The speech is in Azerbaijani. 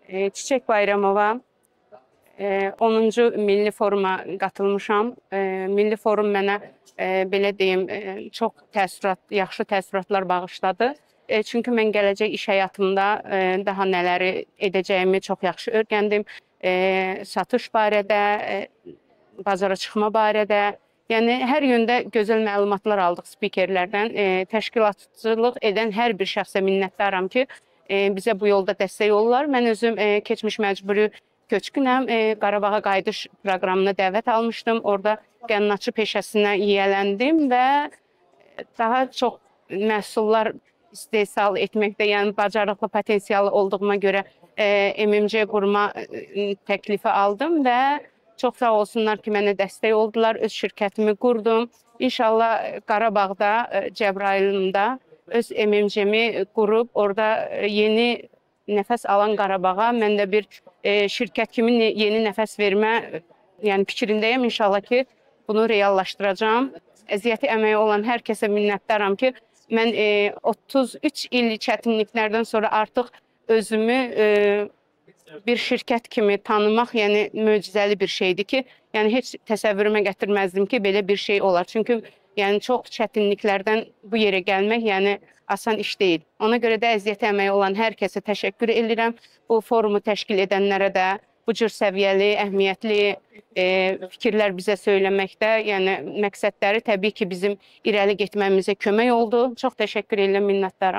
Çiçek Bayramova 10-cu Milli Foruma qatılmışam. Milli Forum mənə belə deyim, çox yaxşı təəssüratlar bağışladı. Çünki mən gələcək iş həyatımda daha nələri edəcəyimi çox yaxşı öyrəndim. Satış barədə, bazara çıxma barədə, yəni hər yöndə gözəl məlumatlar aldıq spikerlərdən. Təşkilatçılıq edən hər bir şəxsə minnətdaram ki, bizə bu yolda dəstək olurlar. Mən özüm keçmiş məcburi köçkünəm. Qarabağa qayıdış proqramına dəvət almışdım. Orada qənnatçı peşəsinə yiyələndim və daha çox məhsullar istehsal etməkdə, yəni bacarıqlı, potensialı olduğuma görə MMC qurma təklifi aldım və çox sağ olsunlar ki, mənə dəstək oldular. Öz şirkətimi qurdum. İnşallah Qarabağda, Cəbrayılımda öz MMC-mi qurub, orada yeni nəfəs alan Qarabağa mən də bir şirkət kimi yeni nəfəs vermə fikrindəyəm. İnşallah ki, bunu reallaşdıracağım. Əziyyəti əməyi olan hər kəsə minnətdaram ki, mən 33 il çətinliklərdən sonra artıq özümü bir şirkət kimi tanımaq, yəni möcüzəli bir şeydir ki, yəni heç təsəvvürümə gətirməzdim ki, belə bir şey olar. Çünki yəni çox çətinliklərdən bu yerə gəlmək, yəni asan iş deyil. Ona görə də əziyyəti əməyi olan hər kəsə təşəkkür edirəm. Bu forumu təşkil edənlərə də bu cür səviyyəli, əhəmiyyətli fikirlər bizə söyləməkdə, yəni məqsədləri təbii ki, bizim irəli getməyimizə kömək oldu. Çox təşəkkür edirəm, minnətdaram.